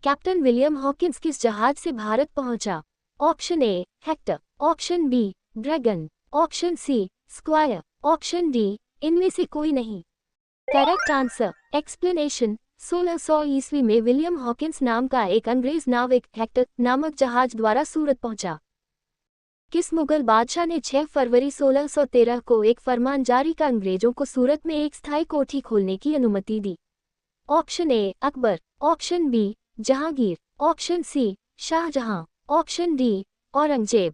Captain William Hawkins किस जहाज से भारत पहुंचा? Option A Hector, option B Dragon, option C square, option D इनमें से कोई नहीं। Correct answer explanation. 1600 ईस्वी में विलियम हॉकिंस नाम का एक अंग्रेज नाविक हेक्टर नामक जहाज द्वारा सूरत पहुंचा। किस मुगल बादशाह ने 6 फरवरी 1613 को एक फरमान जारी कर अंग्रेजों को सूरत में एक स्थायी कोठी खोलने की अनुमति दी? Option A Akbar, option B Jahangir, option C Shahjahan, option D Aurangzeb.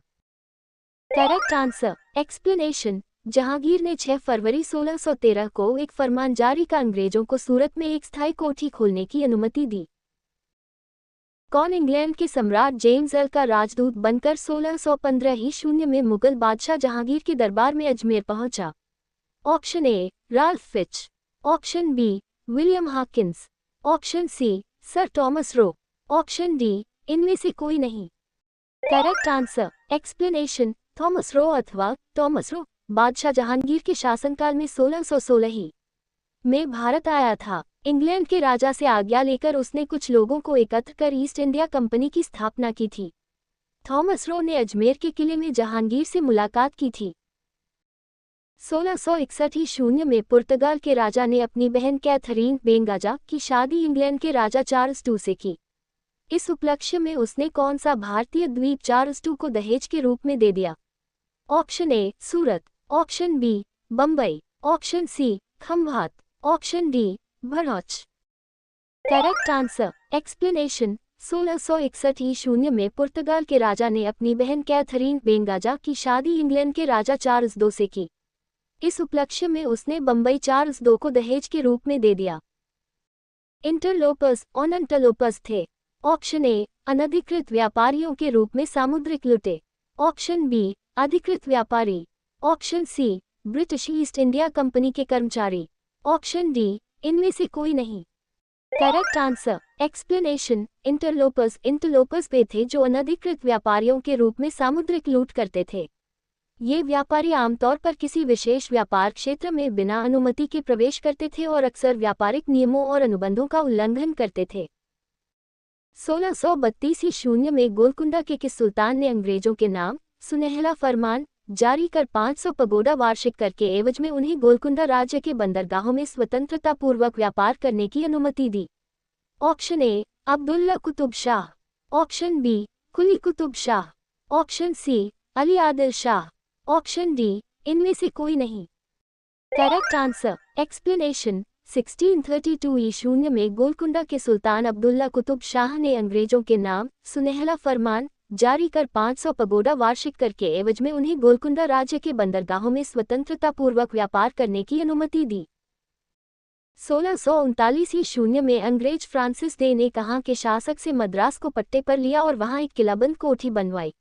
Correct answer explanation. Jahangir ने 6 फरवरी 1613 को एक फरमान जारी कर अंग्रेजों को सूरत में एक स्थायी कोठी खोलने की अनुमति दी। कौन इंग्लैंड के सम्राट जेम्स एल का राजदूत बनकर 1615 में मुगल बादशाह जहांगीर के दरबार में अजमेर पहुंचा? Option A Ralph Fitch, option B William Hawkins, option C Sir Thomas Roe, option D इनमें से कोई नहीं। Correct answer explanation. Thomas Roe अथवा थॉमस रो बादशाह जहांगीर के शासनकाल में 1616 में भारत आया था। इंग्लैंड के राजा से आज्ञा लेकर उसने कुछ लोगों को एकत्र कर ईस्ट इंडिया कंपनी की स्थापना की थी। थॉमस रो ने अजमेर के किले में जहांगीर से मुलाकात की थी। 1661 में पुर्तगाल के राजा ने अपनी बहन कैथरीन बेंगाजा की शादी इंग्लैंड के राजा चार्ल्स II से की। इस उपलक्ष्य में उसने कौन सा भारतीय द्वीप चार्ल्स II को दहेज के रूप में दे दिया? Option A Surat, option B Bombay, option C Khambhat, option D Bharuch. Correct answer explanation. 1661 में पुर्तगाल के राजा ने अपनी बहन कैथरीन बेंगाजा की शादी इंग्लैंड के राजा चार्ल्स II से की। इस उपलक्ष्य में उसने बम्बई चार्ल्स II को दहेज के रूप में दे दिया। इंटरलोपर्स और इंटरलोपर्स थे। ऑप्शन ए अनधिकृत व्यापारियों के रूप में सामुद्रिक लुटे, ऑप्शन बी अधिकृत व्यापारी, option C British East India company के कर्मचारी, ऑप्शन डी इनमें से कोई नहीं। Correct answer explanation. इंटरलोपर्स वे थे जो अनधिकृत व्यापारियों के रूप में सामुद्रिक लूट करते थे। ये व्यापारी आमतौर पर किसी विशेष व्यापार क्षेत्र में बिना अनुमति के प्रवेश करते थे और अक्सर व्यापारिक नियमों और अनुबंधों का उल्लंघन करते थे। 1632 में गोलकुंडा के किस सुल्तान ने अंग्रेजों के नाम सुनहला फरमान जारी कर 500 पगोडा वार्षिक कर के एवज में उन्हें गोलकुंडा राज्य के बंदरगाहों में स्वतंत्रता पूर्वक व्यापार करने की अनुमति दी? Option A Abdullah Qutb Shah, option B Quli Qutb Shah, option C Ali Adil Shah, option D इनमें से कोई नहीं। Correct answer explanation. 1632 में गोलकुंडा के सुल्तान अब्दुल्ला कुतुब शाह ने अंग्रेजों के नाम सुनहला फरमान जारी कर 500 पगोडा वार्षिक कर के एवज में उन्हें गोलकुंडा राज्य के बंदरगाहों में स्वतंत्रता पूर्वक व्यापार करने की अनुमति दी। 1639 में अंग्रेज फ्रांसिस डे ने कहा के शासक से मद्रास को पट्टे पर लिया और वहां एक किलाबंद कोठी बनवाई?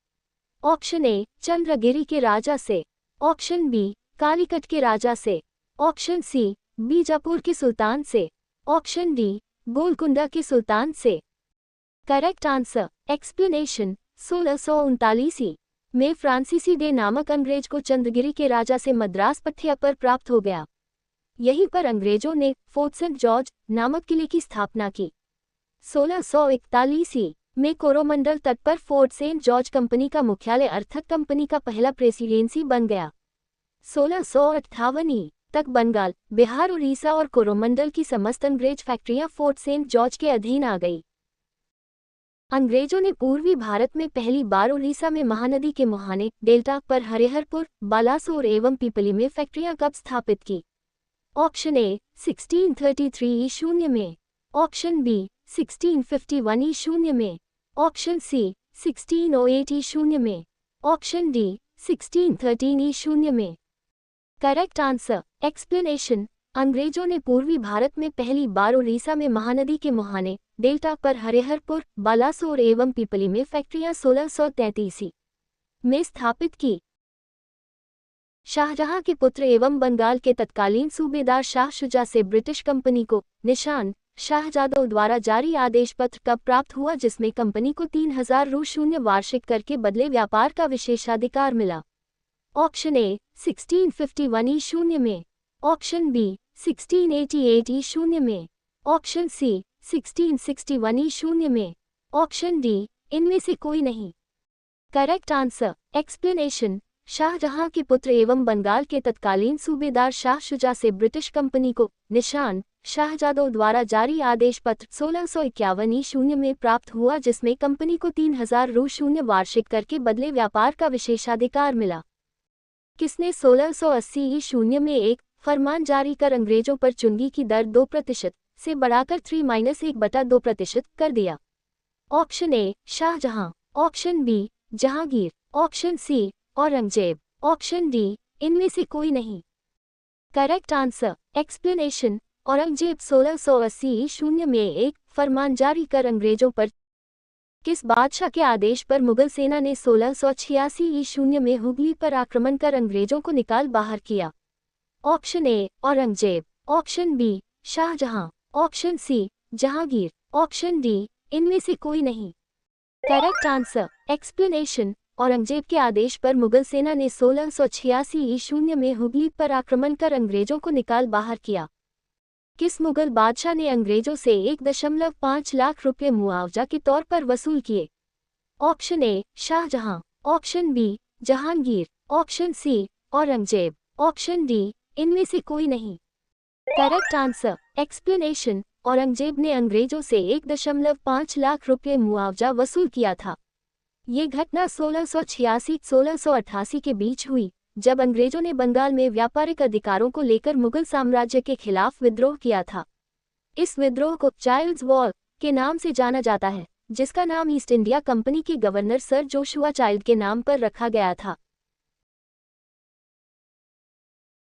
ऑप्शन ए चंद्रगिरी के राजा से, ऑप्शन बी कालीकट के राजा से, ऑप्शन सी बीजापुर के सुल्तान से, ऑप्शन डी गोलकुंडा के सुल्तान से। Correct answer explanation. 1639 में फ्रांसीसी डे नामक अंग्रेज को चंद्रगिरी के राजा से मद्रास पट्टे पर प्राप्त हो गया। यहीं पर अंग्रेजों ने फोर्ट सेंट जॉर्ज नामक किले की स्थापना की। 1641 में कोरोमंडल तट पर फोर्ट सेंट जॉर्ज कंपनी का मुख्यालय अर्थक कंपनी का पहला प्रेसिडेंसी बन गया। 1658 तक बंगाल, बिहार, उड़ीसा और कोरोमंडल की समस्त अंग्रेज फैक्ट्रियां फोर्ट सेंट जॉर्ज के अधीन आ गई। अंग्रेजों ने पूर्वी भारत में पहली बार उड़ीसा में महानदी के मुहाने डेल्टा पर हरिहरपुर, बालासोर एवं पीपली में फैक्ट्रियां कब स्थापित की? ऑप्शन ए 1633 में, ऑप्शन बी 1651 में, ऑप्शन सी 1608 में, ऑप्शन डी 1613 में। Correct answer explanation. अंग्रेजों ने पूर्वी भारत में पहली बार उड़ीसा में महानदी के मुहाने डेल्टा पर हरिहरपुर, बालासोर एवं पीपली में फैक्ट्रियां 1633 में स्थापित की। शाहजहां के पुत्र एवं बंगाल के तत्कालीन सूबेदार शाह शुजा से ब्रिटिश कंपनी को निशान शाहजादों द्वारा जारी आदेश पत्र कब प्राप्त हुआ जिसमें कंपनी को 3000 रू शून्य वार्षिक कर के बदले व्यापार का विशेषाधिकार मिला? ऑप्शन ए 1651 में, ऑप्शन बी 1688 में, ऑप्शन सी 1661 में, ऑप्शन डी, इनमें से कोई नहीं। Correct answer. एक्सप्लेनेशन। शाहजहां के पुत्र एवं बंगाल के तत्कालीन सूबेदार शाह शुजा से ब्रिटिश कंपनी को निशान शाहजादों द्वारा जारी आदेश पत्र 1651 में प्राप्त हुआ, जिसमें कंपनी को 3000 रू शून्य वार्षिक कर के बदले व्यापार का विशेषाधिकार मिला। किसने 1680 में एक फरमान जारी कर अंग्रेजों पर चुंगी की दर 2% से बढ़ाकर 3-1/2% कर दिया? Option A Shahjahan, option B Jahangir, option C Aurangzeb, option D इनमें से कोई नहीं। Correct answer. एक्सप्लेनेशन। औरंगजेब 1680 में एक फरमान जारी कर अंग्रेजों पर किस बादशाह के आदेश पर मुगल सेना ने 1686 में हुगली पर आक्रमण कर अंग्रेजों को निकाल बाहर किया? Option A Aurangzeb, option B Shahjahan, option C Jahangir, option D इनमें से कोई नहीं। Correct answer. एक्सप्लेनेशन। औरंगजेब के आदेश पर मुगल सेना ने 1686 में हुगली पर आक्रमण कर अंग्रेजों को निकाल बाहर किया? किस मुगल बादशाह ने अंग्रेजों से 1.5 लाख रुपए मुआवजा के तौर पर वसूल किए? Option A Shahjahan, option B Jahangir, option C Aurangzeb, option D इनमें से कोई नहीं। Correct answer. एक्सप्लेनेशन। औरंगजेब ने अंग्रेजों से 1.5 लाख रुपए मुआवजा वसूल किया था। ये घटना 1686-1688 के बीच हुई, जब अंग्रेजों ने बंगाल में व्यापारिक अधिकारों को लेकर मुगल साम्राज्य के खिलाफ विद्रोह किया था। इस विद्रोह को चाइल्ड्स वॉर के नाम से जाना जाता है, जिसका नाम ईस्ट इंडिया कंपनी के गवर्नर सर जोशुआ चाइल्ड के नाम पर रखा गया था।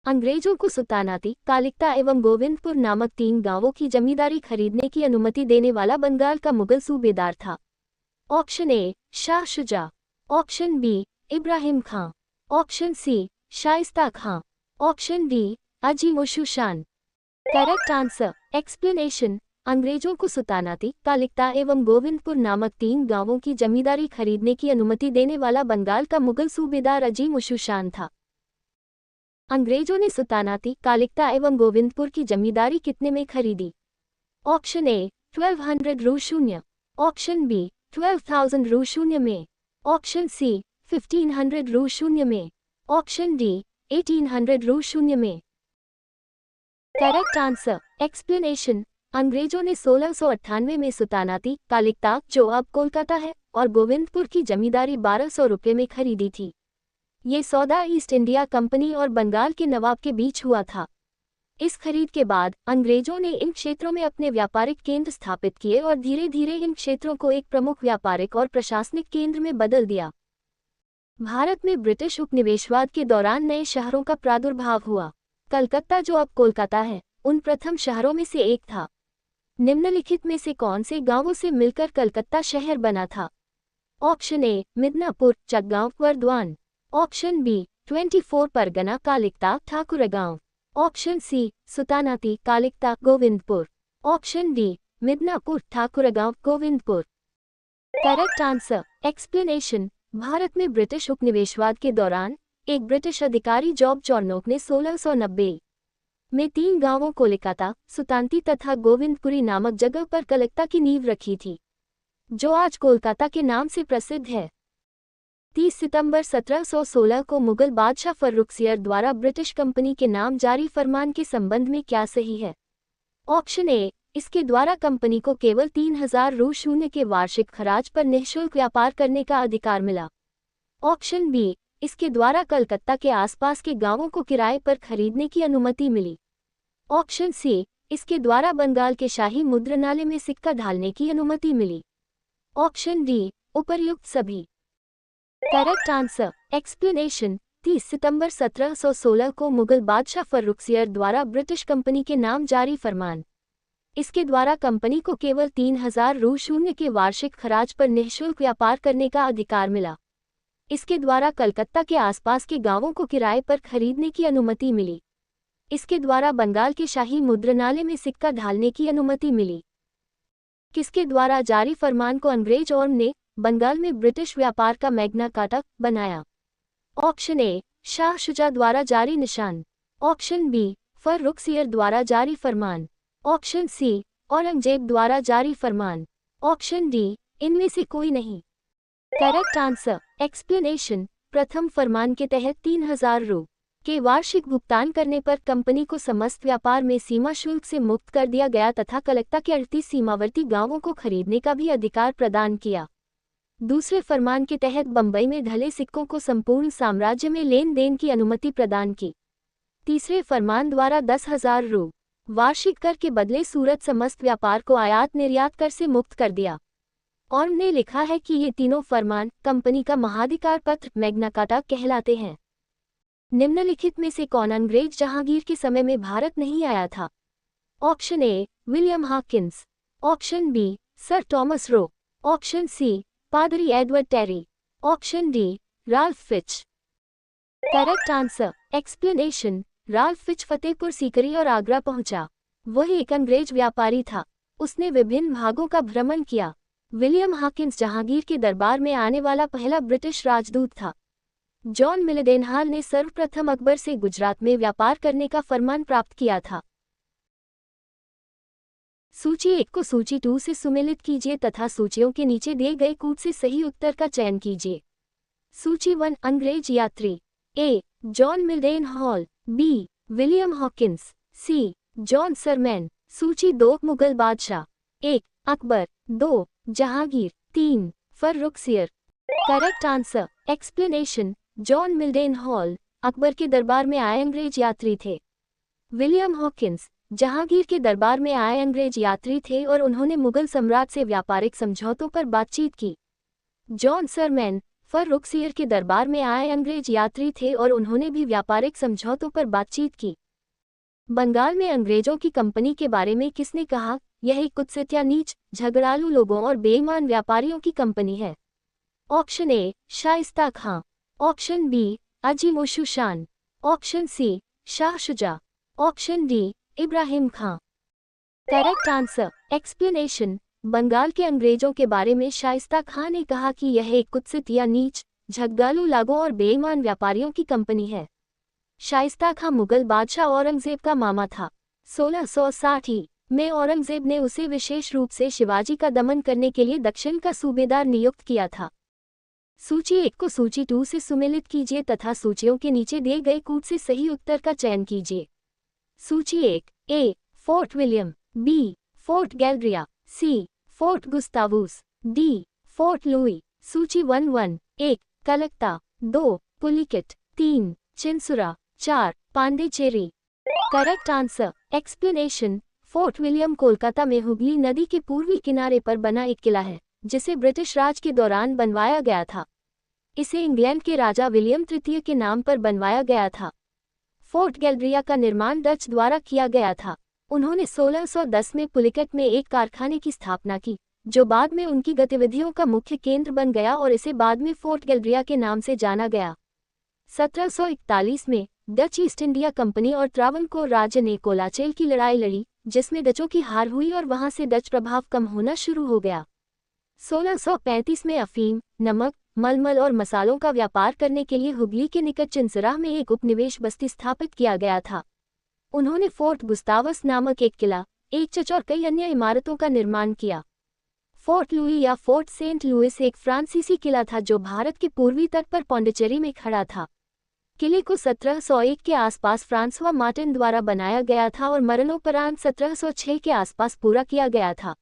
अंग्रेजों को सुल्तानाती, कालिकता एवं गोविंदपुर नामक 3 गांवों की जमींदारी खरीदने की अनुमति देने वाला बंगाल का मुगल सूबेदार था? Option A Shah Shuja, option B Ibrahim Khan, option C Shaista Khan, option D Azimushshan. Correct answer. Explanation. अंग्रेजों को सुल्तानाती, कालिकता एवं गोविंदपुर नामक 3 गांवों की जमींदारी खरीदने की अनुमति देने वाला बंगाल का मुगल सूबेदार अजीमुशुशान था। अंग्रेजों ने सुल्तानाती, कालिकता एवं गोविंदपुर की जमींदारी कितने में खरीदी? ऑप्शन ए 1200 रू शून्य, ऑप्शन बी 12,000 रू शून्य में, ऑप्शन सी 1500 रू शून्य में, ऑप्शन डी 1800 रू शून्य में। Correct answer. एक्सप्लेनेशन। अंग्रेजों ने 1698 में सुल्तानाती, कालिकता जो अब कोलकाता है और गोविंदपुर की जमींदारी 1200 रुपये में खरीदी थी। ये सौदा ईस्ट इंडिया कंपनी और बंगाल के नवाब के बीच हुआ था। इस खरीद के बाद अंग्रेजों ने इन क्षेत्रों में अपने व्यापारिक केंद्र स्थापित किए और धीरे धीरे इन क्षेत्रों को एक प्रमुख व्यापारिक और प्रशासनिक केंद्र में बदल दिया। भारत में ब्रिटिश उपनिवेशवाद के दौरान नए शहरों का प्रादुर्भाव हुआ। कलकत्ता जो अब कोलकाता है, उन प्रथम शहरों में से एक था। निम्नलिखित में से कौन से गांवों से मिलकर कलकत्ता शहर बना था? Option A Midnapore, Chakgaon, Bardhaman, option B 24 Pargana, Kalikata, Thakurgaon, option C Sutanuti, Kalikata, Govindpur, option D Midnapore, Thakurgaon, Govindpur. Correct answer. Explanation. Bharat में ब्रिटिश उपनिवेशवाद के दौरान एक ब्रिटिश अधिकारी जॉब चॉर्नोक ने 1690 में 3 गांवों कोलकाता, सुल्तानती तथा गोविंदपुरी नामक जगह पर कलकत्ता की नींव रखी थी, जो आज कोलकाता के नाम से प्रसिद्ध है। 30 सितंबर 1716 को मुगल बादशाह फर्रुखसियर द्वारा ब्रिटिश कंपनी के नाम जारी फरमान के संबंध में क्या सही है? ऑप्शन ए इसके द्वारा कंपनी को केवल 3000 रू शून्य के वार्षिक खराज पर निःशुल्क व्यापार करने का अधिकार मिला। ऑप्शन बी इसके द्वारा कलकत्ता के आसपास के गांवों को किराए पर खरीदने की अनुमति मिली। ऑप्शन सी इसके द्वारा बंगाल के शाही मुद्रणालय में सिक्का ढालने की अनुमति मिली। ऑप्शन डी उपर्युक्त सभी। Correct answer. एक्सप्लेनेशन। 30 सितंबर 1716 को मुगल बादशाह फर्रुखसियर द्वारा ब्रिटिश कंपनी के नाम जारी फरमान, इसके द्वारा कंपनी को केवल 3000 रू शून्य के वार्षिक खराज पर निःशुल्क व्यापार करने का अधिकार मिला। इसके द्वारा कलकत्ता के आसपास के गांवों को किराए पर खरीदने की अनुमति मिली। इसके द्वारा बंगाल के शाही मुद्रणालय में सिक्का ढालने की अनुमति मिली। किसके द्वारा जारी फरमान को अंग्रेज और ने बंगाल में ब्रिटिश व्यापार का मैग्ना कार्टा बनाया? ऑप्शन ए शाह शुजा द्वारा जारी निशान, ऑप्शन बी फर्रुखसियर द्वारा जारी फरमान, ऑप्शन सी औरंगजेब द्वारा जारी फरमान, ऑप्शन डी इनमें से कोई नहीं। Correct answer. एक्सप्लेनेशन। प्रथम फरमान के तहत 3000 रु के वार्षिक भुगतान करने पर कंपनी को समस्त व्यापार में सीमा शुल्क से मुक्त कर दिया गया तथा कलकत्ता के 38 सीमावर्ती गांवों को खरीदने का भी अधिकार प्रदान किया। दूसरे फरमान के तहत बंबई में ढले सिक्कों को संपूर्ण साम्राज्य में लेन देन की अनुमति प्रदान की। तीसरे फरमान द्वारा 10,000 रु वार्षिक कर के बदले सूरत समस्त व्यापार को आयात निर्यात कर से मुक्त कर दिया। और ने लिखा है कि ये तीनों फरमान कंपनी का महाधिकार पत्र मैग्ना कार्टा कहलाते हैं। निम्नलिखित में से कौन अंग्रेज जहांगीर के समय में भारत नहीं आया था? Option A William Hawkins, option B sir Thomas Roe, option C पादरी Edward Terry, option D Ralph Fitch. Correct answer. Explanation. Ralph Fitch Fatehpur Sikri और आगरा पहुंचा। वह एक अंग्रेज व्यापारी था। उसने विभिन्न भागों का भ्रमण किया। विलियम हॉकिंस जहांगीर के दरबार में आने वाला पहला ब्रिटिश राजदूत था। जॉन मिल्डेनहाल ने सर्वप्रथम अकबर से गुजरात में व्यापार करने का फरमान प्राप्त किया था। सूची 1 को सूची 2 से सुमेलित कीजिए तथा सूचियों के नीचे दिए गए कूट से सही उत्तर का चयन कीजिए। सूची 1 अंग्रेज यात्री। A John Mildenhall, B William Hawkins, C John Surman. सूची 2 मुगल बादशाह। 1 Akbar, 2 Jahangir, 3 Farrukhsiyar. Correct answer. Explanation. John Mildenhall Akbar के दरबार में आए अंग्रेज यात्री थे। विलियम हॉकिंस जहांगीर के दरबार में आए अंग्रेज यात्री थे और उन्होंने मुगल सम्राट से व्यापारिक समझौतों पर बातचीत की। जॉन सरमैन फर्रुखसियर के दरबार में आए अंग्रेज यात्री थे और उन्होंने भी व्यापारिक समझौतों पर बातचीत की। बंगाल में अंग्रेजों की कंपनी के बारे में किसने कहा? यह एक कुत्सित या नीच, झगड़ालू लोगों और बेईमान व्यापारियों की कंपनी है। Option A Shaista Khan, option B Azimushshan, option C Shah Shuja, option D Ibrahim Khan. Correct answer. Explanation. Bengal के अंग्रेजों के बारे में शाइस्ता खां ने कहा कि यह एक कुत्सित या नीच, झगड़ालू लोगों और बेईमान व्यापारियों की कंपनी है। शाइस्ता खां मुगल बादशाह औरंगजेब का मामा था। 1660 में औरंगजेब ने उसे विशेष रूप से शिवाजी का दमन करने के लिए दक्षिण का सूबेदार नियुक्त किया था। सूची 1 को सूची 2 से सुमेलित कीजिए तथा सूचियों के नीचे दिए गए कूट से सही उत्तर का चयन कीजिए। सूची 1 A Fort William, B Fort गैलरिया, C Fort Gustavus, D Fort Louis. सूची 1 1 Calcutta, 2 Pulicat, 3 Chinsura, 4 Pondicherry. Correct answer. Explanation. Fort William Kolkata में हुगली नदी के पूर्वी किनारे पर बना एक किला है जिसे ब्रिटिश राज के दौरान बनवाया गया था। इसे इंग्लैंड के राजा विलियम तृतीय के नाम पर बनवाया गया था। फोर्ट गैलरिया का निर्माण डच द्वारा किया गया था। उन्होंने 1610 में पुलिकेट में एक कारखाने की स्थापना की जो बाद में उनकी गतिविधियों का मुख्य केंद्र बन गया और इसे बाद में फोर्ट गैलरिया के नाम से जाना गया। 1741 में डच ईस्ट इंडिया कंपनी और त्रावणकोर राज्य ने कोलाचेल की लड़ाई लड़ी जिसमें डचों की हार हुई और वहां से डच प्रभाव कम होना शुरू हो गया। 1635 में अफीम, नमक, मलमल और मसालों का व्यापार करने के लिए हुगली के निकट चिंसरा में एक उपनिवेश बस्ती स्थापित किया गया था। उन्होंने फोर्ट गुस्तावस नामक एक किला, एक चर्च और कई अन्य इमारतों का निर्माण किया। फोर्ट लुई या फोर्ट सेंट लुइस एक फ्रांसीसी किला था जो भारत के पूर्वी तट पर पौंडीचेरी में खड़ा था। किले को 1701 के आसपास फ्रांसवा मार्टिन द्वारा बनाया गया था और मरणोपरांत 1706 के आसपास पूरा किया गया था।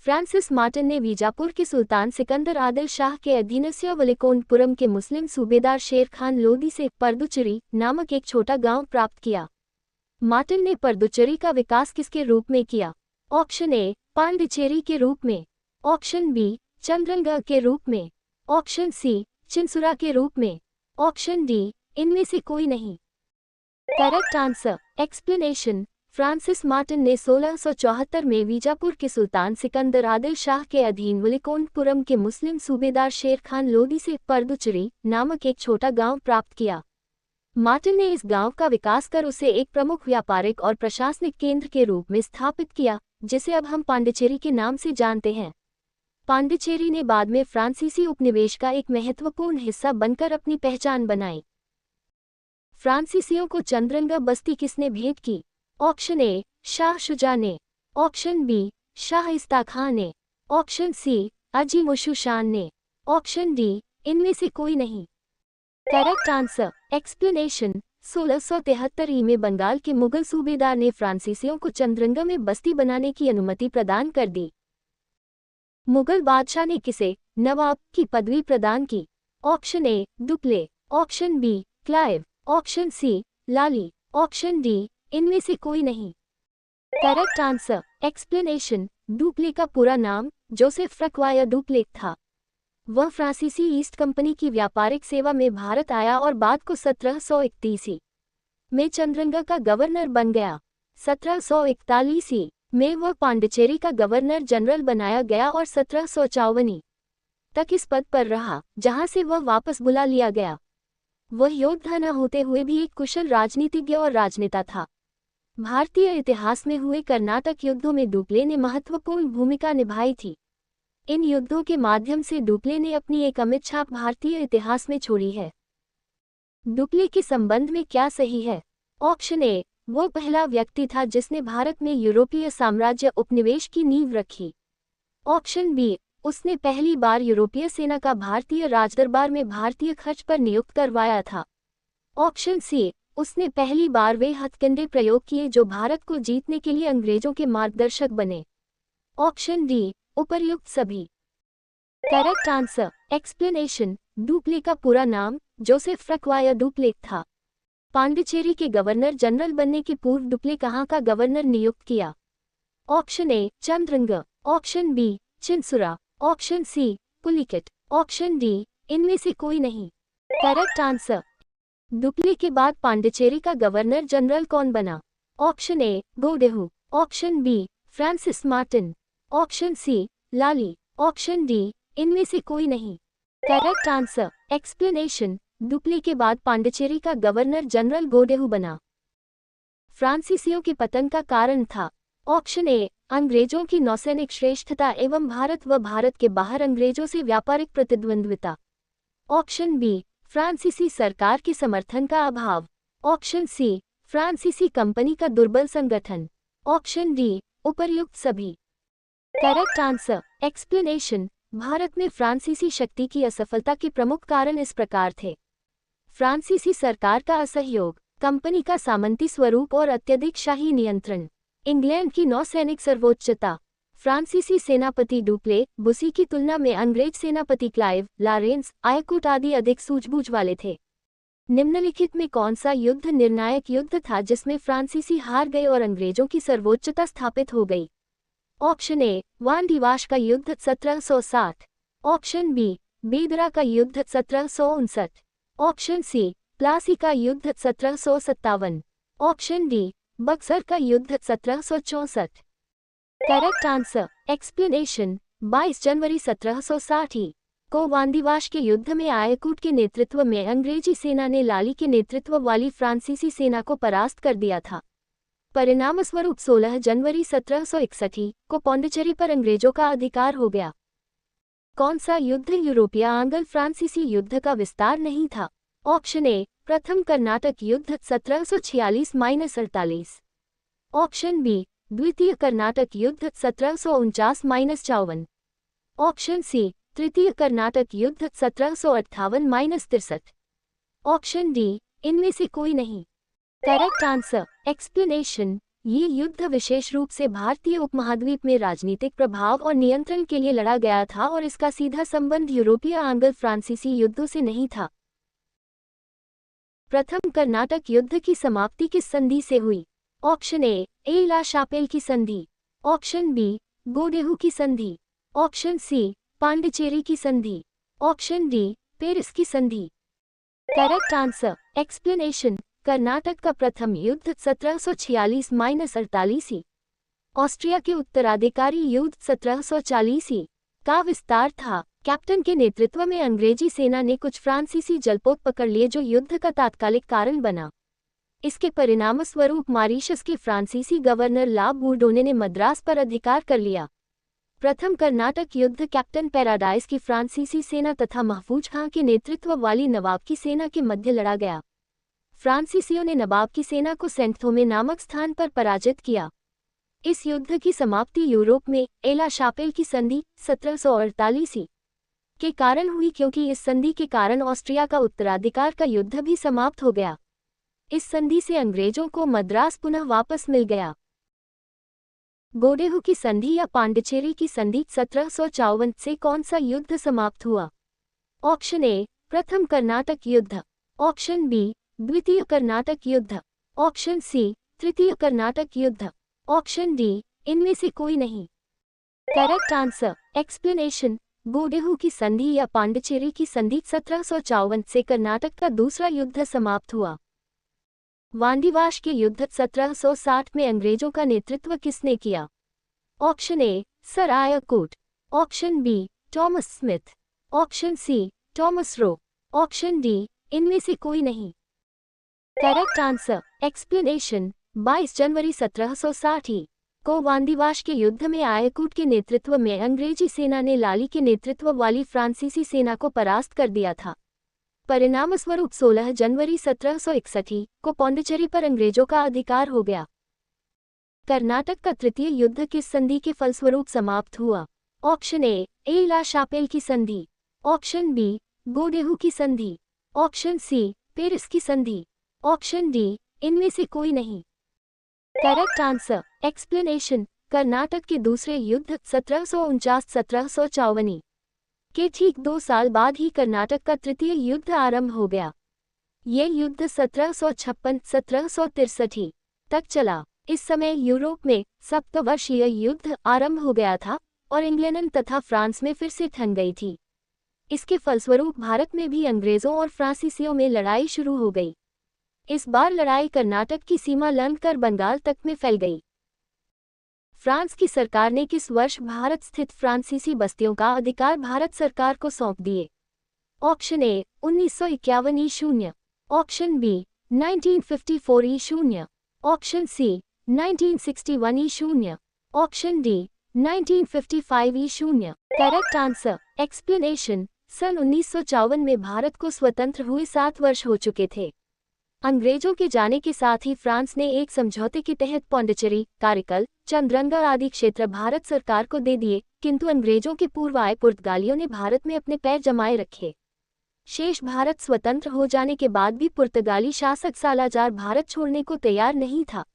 फ्रांसिस मार्टिन ने बीजापुर के सुल्तान सिकंदर आदिल शाह के अधीनस्थ वलिकोनपुरम के मुस्लिम सूबेदार शेर खान लोदी से परदुचेरी नामक एक छोटा गांव प्राप्त किया। मार्टिन ने परदुचेरी का विकास किसके रूप में किया? ऑप्शन ए पांडिचेरी के रूप में, ऑप्शन बी चंद्रंगा के रूप में, ऑप्शन सी चिंसुरा के रूप में, ऑप्शन डी इनमें से कोई नहीं। Correct answer. Explanation. Francis Martin ने 1674 में बीजापुर के सुल्तान सिकंदर आदिल शाह के अधीन वलिकोनपुरम के मुस्लिम सूबेदार शेर खान लोदी से परदुचेरी नामक एक छोटा गांव प्राप्त किया। मार्टिन ने इस गांव का विकास कर उसे एक प्रमुख व्यापारिक और प्रशासनिक केंद्र के रूप में स्थापित किया जिसे अब हम पांडिचेरी के नाम से जानते हैं। पांडिचेरी ने बाद में फ्रांसीसी उपनिवेश का एक महत्वपूर्ण हिस्सा बनकर अपनी पहचान बनाई। फ्रांसीसियों को चंद्रंगा बस्ती किसने भेंट की? ऑप्शन ए शाह शुजा ने, ऑप्शन बी शाह इस्ता खां ने, ऑप्शन सी अजीमुशुशान ने। ऑप्शन डी इनमें से कोई नहीं। करेक्ट आंसर एक्सप्लेनेशन 1673 में बंगाल के मुगल सूबेदार ने फ्रांसीसियों को चंद्रंगा में बस्ती बनाने की अनुमति प्रदान कर दी। मुगल बादशाह ने किसे नवाब की पदवी प्रदान की? Option A Dupleix, option B Clive, option C Lally, option D इनमें से कोई नहीं। करेक्ट आंसर एक्सप्लेनेशन डुप्ले का पूरा नाम जोसेफ फ्रक्वायर डुप्ले था। वह फ्रांसीसी ईस्ट कंपनी की व्यापारिक सेवा में भारत आया और बाद को 1731 में चंद्रंगा का गवर्नर बन गया। 1741 में वह पांडिचेरी का गवर्नर जनरल बनाया गया और 1754 तक इस पद पर रहा, जहां से वह वापस बुला लिया गया। वह योद्धा न होते हुए भी एक कुशल राजनीतिज्ञ और राजनेता था। भारतीय इतिहास में हुए कर्नाटक युद्धों में डुप्ले ने महत्वपूर्ण भूमिका निभाई थी। इन युद्धों के माध्यम से डुप्ले ने अपनी एक अमिट छाप भारतीय इतिहास में छोड़ी है। डुप्ले के संबंध में क्या सही है? ऑप्शन ए वो पहला व्यक्ति था जिसने भारत में यूरोपीय साम्राज्य उपनिवेश की नींव रखी। ऑप्शन बी उसने पहली बार यूरोपीय सेना का भारतीय राजदरबार में भारतीय खर्च पर नियुक्त करवाया था। ऑप्शन सी उसने पहली बार वे हथकंडे प्रयोग किए जो भारत को जीतने के लिए अंग्रेजों के मार्गदर्शक बने। ऑप्शन डी उपर्युक्त सभी। करेक्ट आंसर एक्सप्लेनेशन डुप्ले का पूरा नाम जोसेफ फ्रक्वायर डुप्ले था। पांडिचेरी के गवर्नर जनरल बनने के पूर्व डुप्ले कहाँ का गवर्नर नियुक्त किया? Option A Chandernagore, option B Chinsura, option C Pulicat, option D इनमें से कोई नहीं। करेक्ट आंसर डुप्ले के बाद पांडिचेरी का गवर्नर जनरल कौन बना? Option A Godeheu, option B Francis Martin, option C Lally, option D इनमें से कोई नहीं। करेक्ट आंसर एक्सप्लेनेशन डुप्ले के बाद पांडिचेरी का गवर्नर जनरल गोडेहू बना। फ्रांसीसियों के पतन का कारण था? ऑप्शन ए अंग्रेजों की नौसैनिक श्रेष्ठता एवं भारत व भारत के बाहर अंग्रेजों से व्यापारिक प्रतिद्वंद्विता। ऑप्शन बी फ्रांसीसी सरकार के समर्थन का अभाव। ऑप्शन सी फ्रांसीसी कंपनी का दुर्बल संगठन। ऑप्शन डी उपर्युक्त सभी। करेक्ट आंसर एक्सप्लेनेशन भारत में फ्रांसीसी शक्ति की असफलता के प्रमुख कारण इस प्रकार थे। फ्रांसीसी सरकार का असहयोग, कंपनी का सामंती स्वरूप और अत्यधिक शाही नियंत्रण, इंग्लैंड की नौसैनिक सर्वोच्चता। फ्रांसीसी सेनापति डुप्ले बुसी की तुलना में अंग्रेज सेनापति क्लाइव, लॉरेंस, आयाकूट आदि अधिक सूझबूझ वाले थे। निम्नलिखित में कौन सा युद्ध निर्णायक युद्ध था जिसमें फ्रांसीसी हार गए और अंग्रेजों की सर्वोच्चता स्थापित हो गई? ऑप्शन ए वांडीवाश का युद्ध 1760, ऑप्शन बी बेदरा का युद्ध 1759, ऑप्शन सी प्लासी का युद्ध 1757, ऑप्शन डी बक्सर का युद्ध 1764। करेक्ट आंसर एक्सप्लेनेशन 22 जनवरी 1760 को वांडीवाश के युद्ध में आयाकूट के नेतृत्व में अंग्रेजी सेना ने लाली के नेतृत्व वाली फ्रांसीसी सेना को परास्त कर दिया था। परिणामस्वरूप 16 जनवरी 1761 को पांडिचेरी पर अंग्रेजों का अधिकार हो गया। कौन सा युद्ध यूरोपीय आंग्ल फ्रांसीसी युद्ध का विस्तार नहीं था? ऑप्शन ए प्रथम कर्नाटक युद्ध 1746-48, ऑप्शन बी द्वितीय कर्नाटक युद्ध 1749-54, ऑप्शन सी तृतीय कर्नाटक युद्ध 1758-63, ऑप्शन डी इनमें से कोई नहीं। करेक्ट आंसर एक्सप्लेनेशन ये युद्ध विशेष रूप से भारतीय उपमहाद्वीप में राजनीतिक प्रभाव और नियंत्रण के लिए लड़ा गया था और इसका सीधा संबंध यूरोपीय आंग्ल फ्रांसीसी युद्धों से नहीं था। प्रथम कर्नाटक युद्ध की समाप्ति किस संधि से हुई? ऑप्शन ए ला शापेल की संधि, ऑप्शन बी गोडेहू की संधि, ऑप्शन सी पांडिचेरी की संधि, ऑप्शन डी पेरिस की संधि। करेक्ट आंसर एक्सप्लेनेशन कर्नाटक का प्रथम युद्ध 1746-48 ऑस्ट्रिया के उत्तराधिकारी युद्ध 1740 का विस्तार था। कैप्टन के नेतृत्व में अंग्रेजी सेना ने कुछ फ्रांसीसी जलपोत पकड़ लिए जो युद्ध का तात्कालिक कारण बना। इसके परिणामस्वरूप मॉरीशस के फ्रांसीसी गवर्नर ला बोurdonnaie ने मद्रास पर अधिकार कर लिया। प्रथम कर्नाटक युद्ध कैप्टन पैराडाइज की फ्रांसीसी सेना तथा महफूज खां के नेतृत्व वाली नवाब की सेना के मध्य लड़ा गया। फ्रांसीसियों ने नवाब की सेना को सेंट थोमे नामक स्थान पर पराजित किया। इस युद्ध की समाप्ति यूरोप में एला शापेल की संधि 1748 के कारण हुई, क्योंकि इस संधि के कारण ऑस्ट्रिया का उत्तराधिकार का युद्ध भी समाप्त हो गया। इस संधि से अंग्रेजों को मद्रास पुनः वापस मिल गया। गोडेहू की संधि या पांडिचेरी की संधि 1754 से कौन सा युद्ध समाप्त हुआ? ऑप्शन ए प्रथम कर्नाटक युद्ध, ऑप्शन बी द्वितीय कर्नाटक युद्ध, ऑप्शन सी तृतीय कर्नाटक युद्ध, ऑप्शन डी इनमें से कोई नहीं। Correct answer explanation. गोडेहू की संधि या पांडिचेरी की संधि 1754 से कर्नाटक का दूसरा युद्ध समाप्त हुआ। वांडीवाश के युद्ध 1760 में अंग्रेजों का नेतृत्व किसने किया? Option A sir Eyre Coote, option B Thomas Smith, option C Thomas Roe, option D इनमें से कोई नहीं। Correct answer explanation. 22 जनवरी 1760 को वांडीवाश के युद्ध में आयाकूट के नेतृत्व में अंग्रेजी सेना ने लाली के नेतृत्व वाली फ्रांसीसी सेना को परास्त कर दिया था। परिणामस्वरूप 16 जनवरी 1761 को पांडिचेरी पर अंग्रेजों का अधिकार हो गया। कर्नाटक का तृतीय युद्ध किस संधि के फलस्वरूप समाप्त हुआ? ऑप्शन ए एला शापेल की संधि, ऑप्शन बी गोडेहू की संधि, ऑप्शन सी पेरिस की संधि, ऑप्शन डी इनमें से कोई नहीं। Correct answer explanation. कर्नाटक के दूसरे युद्ध 1749-1754 के ठीक 2 साल बाद ही कर्नाटक का तृतीय युद्ध आरंभ हो गया। ये युद्ध 1756-1763 तक चला। इस समय यूरोप में सप्तवर्षीय युद्ध आरंभ हो गया था और इंग्लैंड तथा फ्रांस में फिर से ठन गई थी। इसके फलस्वरूप भारत में भी अंग्रेजों और फ्रांसीसियों में लड़ाई शुरू हो गई। इस बार लड़ाई कर्नाटक की सीमा लंघकर बंगाल तक में फैल गई। फ्रांस की सरकार ने किस वर्ष भारत स्थित फ्रांसीसी बस्तियों का अधिकार भारत सरकार को सौंप दिए? ऑप्शन ए 1951 ईशून्य, ऑप्शन बी 1954 ईशून्य, ऑप्शन सी 1961 ईशून्य, ऑप्शन डी 1955 ईशून्य। Correct answer explanation. सन 1954 में भारत को स्वतंत्र हुए 7 वर्ष हो चुके थे। अंग्रेजों के जाने के साथ ही फ्रांस ने एक समझौते के तहत पांडिचेरी, कारिकल, चंद्रंगा आदि क्षेत्र भारत सरकार को दे दिए, किंतु अंग्रेजों के पूर्व आए पुर्तगालियों ने भारत में अपने पैर जमाए रखे। शेष भारत स्वतंत्र हो जाने के बाद भी पुर्तगाली शासक सालाजार भारत छोड़ने को तैयार नहीं था।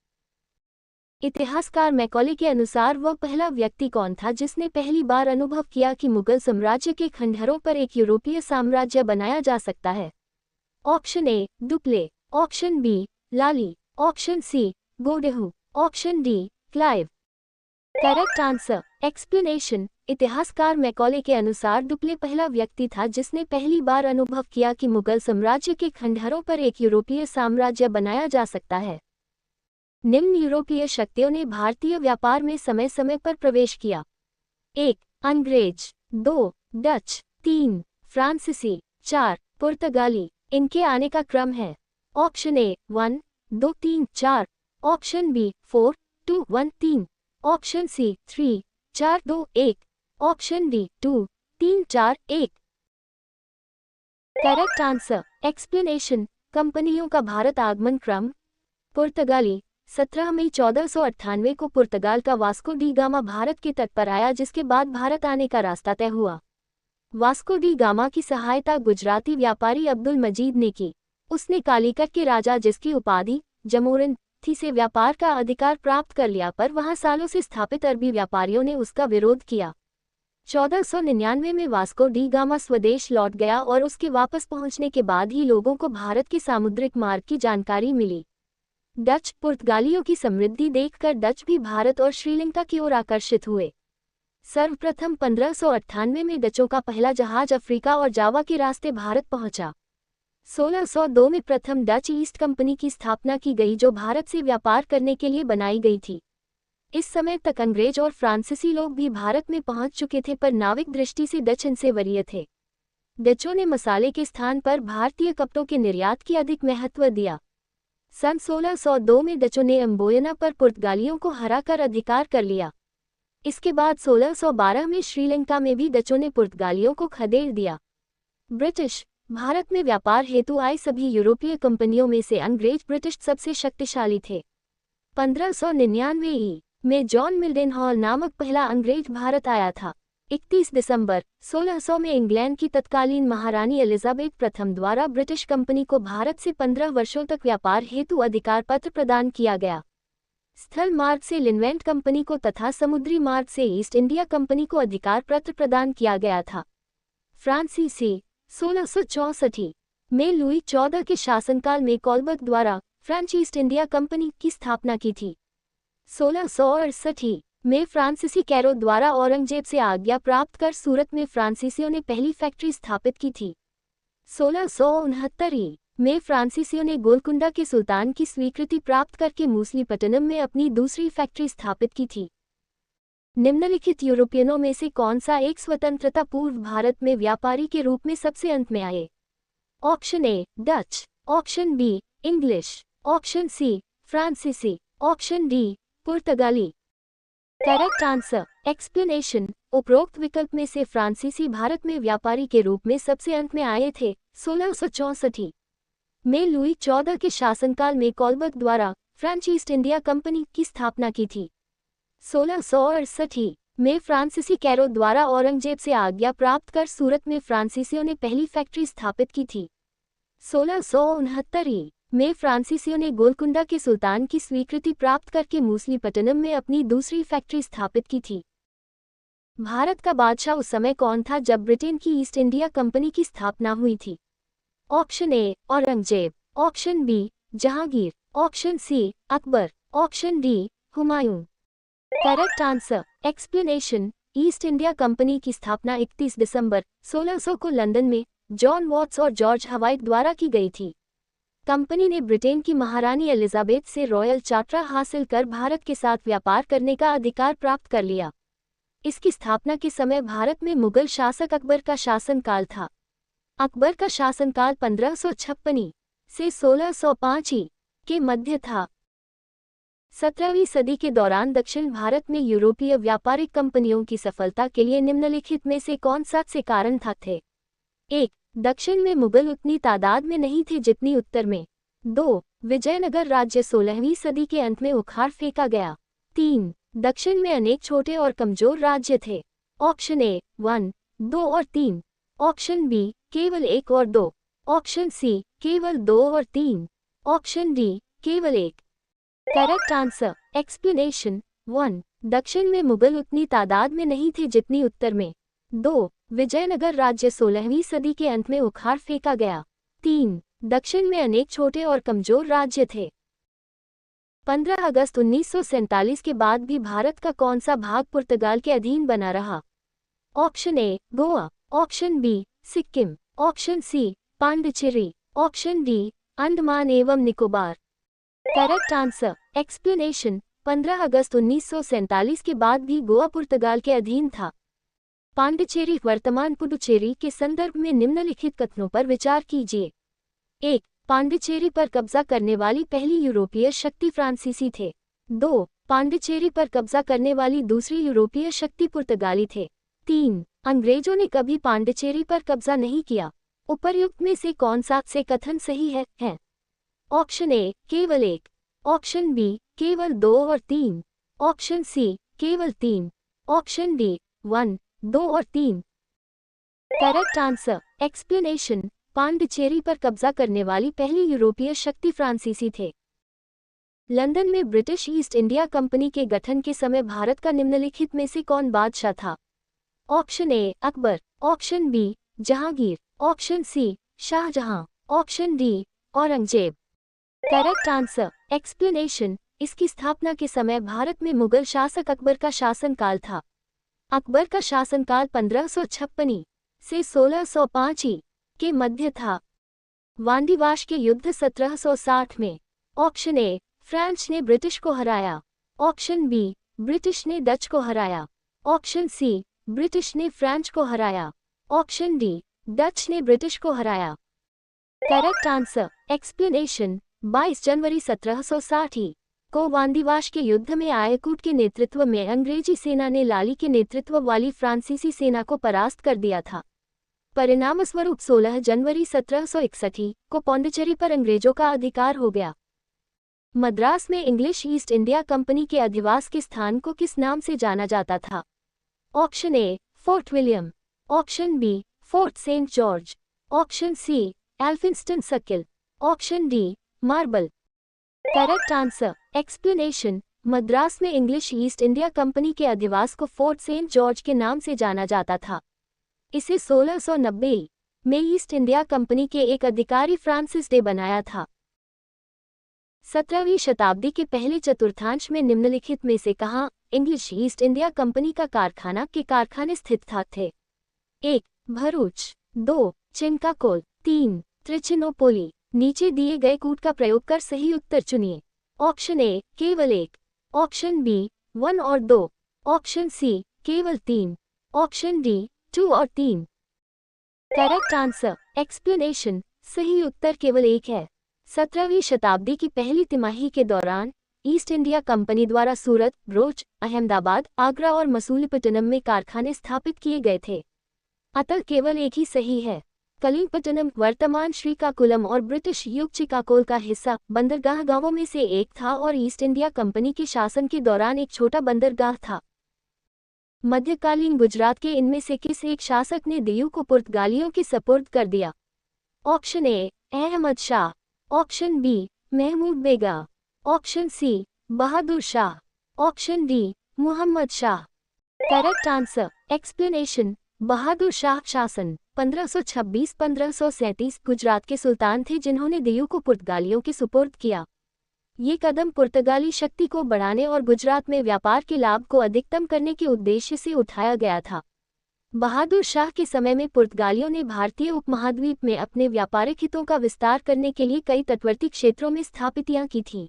इतिहासकार मैकॉले के अनुसार वह पहला व्यक्ति कौन था जिसने पहली बार अनुभव किया कि मुगल साम्राज्य के खंडहरों पर एक यूरोपीय साम्राज्य बनाया जा सकता है? Option A Dupleix, option B Lally, option C Godeheu, option D Clive. Correct answer explanation. इतिहासकार मैकॉले के अनुसार डुप्ले पहला व्यक्ति था जिसने पहली बार अनुभव किया कि मुगल साम्राज्य के खंडहरों पर एक यूरोपीय साम्राज्य बनाया जा सकता है। निम्न यूरोपीय शक्तियों ने भारतीय व्यापार में समय समय पर प्रवेश किया। 1 अंग्रेज, 2 डच, 3 फ्रांसीसी, 4 पुर्तगाली। इनके आने का क्रम है option A 1 2 3 4, option B 4 2 1 3, option C 3 4 2 1, option D 2 3 4 1। Correct answer explanation. कंपनियों का भारत आगमन क्रम। पुर्तगाली 17 मई 1498 को पुर्तगाल का वास्को डी गामा भारत के तट पर आया, जिसके बाद भारत आने का रास्ता तय हुआ। वास्को डी गामा की सहायता गुजराती व्यापारी अब्दुल मजीद ने की। उसने कालीकट के राजा, जिसकी उपाधि जमोरिन थी, से व्यापार का अधिकार प्राप्त कर लिया, पर वहां सालों से स्थापित अरबी व्यापारियों ने उसका विरोध किया। 1499 में वास्को डी गामा स्वदेश लौट गया और उसके वापस पहुंचने के बाद ही लोगों को भारत के सामुद्रिक मार्ग की जानकारी मिली। डच पुर्तगालियों की समृद्धि देखकर डच भी भारत और श्रीलंका की ओर आकर्षित हुए। सर्वप्रथम 1598 में डचों का पहला जहाज अफ्रीका और जावा के रास्ते भारत पहुंचा। 1602 में प्रथम डच ईस्ट कंपनी की स्थापना की गई, जो भारत से व्यापार करने के लिए बनाई गई थी। इस समय तक अंग्रेज और फ्रांसीसी लोग भी भारत में पहुंच चुके थे, पर नाविक दृष्टि से डच इनसे वरीय थे। डचों ने मसाले के स्थान पर भारतीय कपड़ों के निर्यात की अधिक महत्व दिया। सन 1602 में डचों ने अम्बोयना पर पुर्तगालियों को हराकर अधिकार कर लिया। इसके बाद 1612 में श्रीलंका में भी डचों ने पुर्तगालियों को खदेड़ दिया। ब्रिटिश भारत में व्यापार हेतु आई सभी यूरोपीय कंपनियों में से अंग्रेज ब्रिटिश सबसे शक्तिशाली थे। 1599 ई में जॉन मिल्डेनहॉल नामक पहला अंग्रेज भारत आया था। 31 दिसंबर 1600 में इंग्लैंड की तत्कालीन महारानी एलिजाबेथ प्रथम द्वारा ब्रिटिश कंपनी को भारत से 15 वर्षों तक व्यापार हेतु अधिकार पत्र प्रदान किया गया। स्थल मार्ग से लिनवेंट कंपनी को तथा समुद्री मार्ग से ईस्ट इंडिया कंपनी को अधिकार पत्र प्रदान किया गया था। फ्रांसीसी 1664 में लुई 14 के शासनकाल में कोलबर्ग द्वारा फ्रेंच ईस्ट इंडिया कंपनी की स्थापना की थी। 1668 में फ्रांसीसी कैरो द्वारा औरंगजेब से आज्ञा प्राप्त कर सूरत में फ्रांसीसियों ने पहली फैक्ट्री स्थापित की थी। 1669 में फ्रांसीसियों ने गोलकुंडा के सुल्तान की स्वीकृति प्राप्त करके मूसलीपट्टनम में अपनी दूसरी फैक्ट्री स्थापित की थी। निम्नलिखित यूरोपियनों में से कौन सा एक स्वतंत्रता पूर्व भारत में व्यापारी के रूप में सबसे अंत में आए? Option A Dutch, option B English, option C फ्रांसीसी, ऑप्शन डी पुर्तगाली। Correct answer explanation. उपरोक्त विकल्प में से फ्रांसीसी भारत में व्यापारी के रूप में सबसे अंत में आए थे। 1664 में लुई 14 के शासनकाल में कोलबर्ग द्वारा फ्रेंच ईस्ट इंडिया कंपनी की स्थापना की थी। 1668 में फ्रांसीसी कैरो द्वारा औरंगजेब से आज्ञा प्राप्त कर सूरत में फ्रांसीसियों ने पहली फैक्ट्री स्थापित की थी। 1669 में फ्रांसीसियों ने गोलकुंडा के सुल्तान की स्वीकृति प्राप्त करके मूसलीपट्टनम में अपनी दूसरी फैक्ट्री स्थापित की थी। भारत का बादशाह उस समय कौन था जब ब्रिटेन की ईस्ट इंडिया कंपनी की स्थापना हुई थी? Option A Aurangzeb, option B Jahangir, option C Akbar, option D Humayun. Correct answer explanation. East India Company की स्थापना 31 दिसंबर 1600 को लंदन में जॉन वॉट्स और जॉर्ज हवाइट द्वारा की गई थी। कंपनी ने ब्रिटेन की महारानी एलिजाबेथ से रॉयल चार्टर हासिल कर भारत के साथ व्यापार करने का अधिकार प्राप्त कर लिया। इसकी स्थापना के समय भारत में मुगल शासक अकबर का शासनकाल था। अकबर का शासनकाल 1556 से 1605 के मध्य था। 17वीं सदी के दौरान दक्षिण भारत में यूरोपीय व्यापारिक कंपनियों की सफलता के लिए निम्नलिखित में से कौन से कारण थे? 1. दक्षिण में मुगल उतनी तादाद में नहीं थे जितनी उत्तर में। 2. विजयनगर राज्य 16वीं सदी के अंत में उखाड़ फेंका गया। 3. दक्षिण में अनेक छोटे और कमजोर राज्य थे। ऑप्शन ए 1, 2 और 3, ऑप्शन बी केवल 1 और 2, ऑप्शन सी केवल 2 और 3, ऑप्शन डी केवल 1। Correct answer explanation. 1. दक्षिण में मुगल उतनी तादाद में नहीं थे जितनी उत्तर में। 2. विजयनगर राज्य 16वीं सदी के अंत में उखाड़ फेंका गया। 3. दक्षिण में अनेक छोटे और कमजोर राज्य थे। 15 अगस्त 1947 के बाद भी भारत का कौन सा भाग पुर्तगाल के अधीन बना रहा? Option A Goa, option B Sikkim, option C Pondicherry, option D Andaman एवं निकोबार। Correct answer explanation. 15 अगस्त 1947 के बाद भी गोवा पुर्तगाल के अधीन था। पांडिचेरी वर्तमान पुडुचेरी के संदर्भ में निम्नलिखित कथनों पर विचार कीजिए। 1. पांडिचेरी पर कब्जा करने वाली पहली यूरोपीय शक्ति फ्रांसीसी थे। 2. पांडिचेरी पर कब्जा करने वाली दूसरी यूरोपीय शक्ति पुर्तगाली थे। 3. अंग्रेजों ने कभी पांडिचेरी पर कब्जा नहीं किया। उपर्युक्त में से कौन सा से कथन सही है? ऑप्शन ए केवल 1, ऑप्शन बी केवल 2 और 3, ऑप्शन सी केवल 3, ऑप्शन डी 1, 2 और 3। Correct answer explanation. पांडिचेरी पर कब्जा करने वाली पहली यूरोपीय शक्ति फ्रांसीसी थे। लंदन में ब्रिटिश ईस्ट इंडिया कंपनी के गठन के समय भारत का निम्नलिखित में से कौन बादशाह था? Option A Akbar, option B Jahangir, option C Shahjahan, option D Aurangzeb. Correct answer explanation. इसकी स्थापना के समय भारत में मुगल शासक अकबर का शासनकाल था। अकबर का शासनकाल 1556 से 1605 के मध्य था। वांडीवाश के युद्ध 1760 में। ऑप्शन ए फ्रांस ने ब्रिटिश को हराया, ऑप्शन बी ब्रिटिश ने डच को हराया, ऑप्शन सी ब्रिटिश ने फ्रेंच को हराया, ऑप्शन डी डच ने ब्रिटिश को हराया। Correct answer explanation. 22 जनवरी 1760 को वांडीवाश के युद्ध में आयाकूट के नेतृत्व में अंग्रेजी सेना ने लाली के नेतृत्व वाली फ्रांसीसी सेना को परास्त कर दिया था। परिणामस्वरूप 16 जनवरी 1761 को पौंडीचेरी पर अंग्रेजों का अधिकार हो गया। मद्रास में इंग्लिश ईस्ट इंडिया कंपनी के अधिवास के स्थान को किस नाम से जाना जाता था? Option A Fort William, option B Fort Saint George, option C Elphinstone Circle, option D marble. Correct answer explanation. Madras में इंग्लिश ईस्ट इंडिया कंपनी के अधिवास को फोर्ट सेंट जॉर्ज के नाम से जाना जाता था। इसे 1690 में ईस्ट इंडिया कंपनी के एक अधिकारी फ्रांसिस डे बनाया था। 17वीं शताब्दी के पहले चतुर्थांश में निम्नलिखित में से कहाँ इंग्लिश ईस्ट इंडिया कंपनी का कारखाने स्थित थे? 1. भरूच, 2. चिंकाकोल, 3. त्रिचिनोपोली। नीचे दिए गए कूट का प्रयोग कर सही उत्तर चुनिए। ऑप्शन ए केवल 1, ऑप्शन बी 1 और 2, ऑप्शन सी केवल 3, ऑप्शन डी 2 और 3। Correct answer explanation. सही उत्तर केवल 1 है। 17वीं शताब्दी की पहली तिमाही के दौरान ईस्ट इंडिया कंपनी द्वारा सूरत, भरूच, अहमदाबाद, आगरा और मसूलीपट्टनम में कारखाने स्थापित किए गए थे। अतः केवल एक ही सही है। कलिंगपट्टनम वर्तमान श्रीकाकुलम और ब्रिटिश युग चिकाकोल का हिस्सा बंदरगाह गांवों में से एक था और ईस्ट इंडिया कंपनी के शासन के दौरान एक छोटा बंदरगाह था। मध्यकालीन गुजरात के इनमें से किस एक शासक ने दीयू को पुर्तगालियों के सपुर्द कर दिया? Option A Ahmad Shah, option B Mahmud Begada, option C Bahadur Shah, option D Muhammad Shah. Correct answer explanation. Bahadur Shah शासन 1526-1537 गुजरात के सुल्तान थे जिन्होंने दीयू को पुर्तगालियों के सुपुर्द किया। ये कदम पुर्तगाली शक्ति को बढ़ाने और गुजरात में व्यापार के लाभ को अधिकतम करने के उद्देश्य से उठाया गया था। बहादुर शाह के समय में पुर्तगालियों ने भारतीय उपमहाद्वीप में अपने व्यापारिक हितों का विस्तार करने के लिए कई तटवर्ती क्षेत्रों में स्थापितियां की थीं।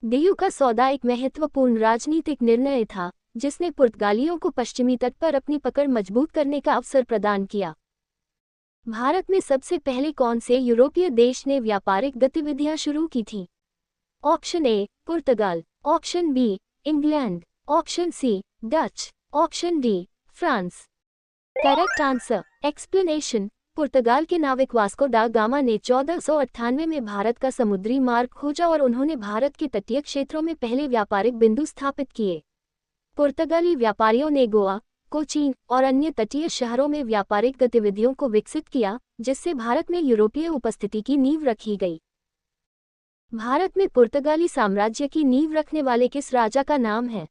दीयू का सौदा एक महत्वपूर्ण राजनीतिक निर्णय था जिसने पुर्तगालियों को पश्चिमी तट पर अपनी पकड़ मजबूत करने का अवसर प्रदान किया। भारत में सबसे पहले कौन से यूरोपीय देश ने व्यापारिक गतिविधियां शुरू की थीं? Option A Portugal, option B England, option C Dutch, option D France. Correct answer explanation. Portugal के नाविक वास्को डा गामा ने 1498 में भारत का समुद्री मार्ग खोजा और उन्होंने भारत के तटीय क्षेत्रों में पहले व्यापारिक बिंदु स्थापित किए। पुर्तगाली व्यापारियों ने गोवा, कोचीन और अन्य तटीय शहरों में व्यापारिक गतिविधियों को विकसित किया जिससे भारत में यूरोपीय उपस्थिति की नींव रखी गई। भारत में पुर्तगाली साम्राज्य की नींव रखने वाले किस राजा का नाम है?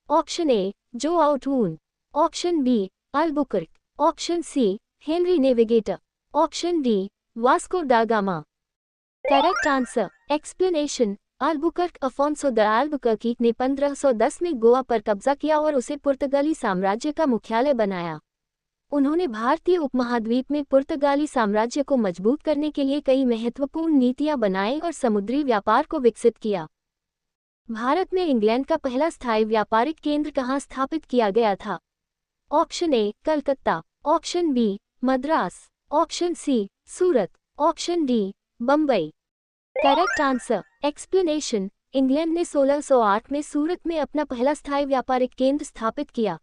ऑप्शन ए जोआओ टून, option B Albuquerque, option C Henry Navigator, option D Vasco da Gama. Correct answer explanation. Albuquerque Afonso de Albuquerque ने 1510 में गोवा पर कब्जा किया और उसे पुर्तगाली साम्राज्य का मुख्यालय बनाया। उन्होंने भारतीय उपमहाद्वीप में पुर्तगाली साम्राज्य को मजबूत करने के लिए कई महत्वपूर्ण नीतियां बनाई और समुद्री व्यापार को विकसित किया। भारत में इंग्लैंड का पहला स्थायी व्यापारिक केंद्र कहाँ स्थापित किया गया था? Option A Calcutta, option B Madras, option C Surat, option D Bombay. Correct answer explanation. England ने 1608 में सूरत में अपना पहला स्थायी व्यापारिक केंद्र स्थापित किया।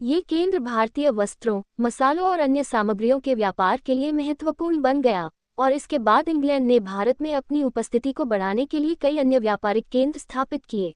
ये केंद्र भारतीय वस्त्रों, मसालों और अन्य सामग्रियों के व्यापार के लिए महत्वपूर्ण बन गया और इसके बाद इंग्लैंड ने भारत में अपनी उपस्थिति को बढ़ाने के लिए कई अन्य व्यापारिक केंद्र स्थापित किए।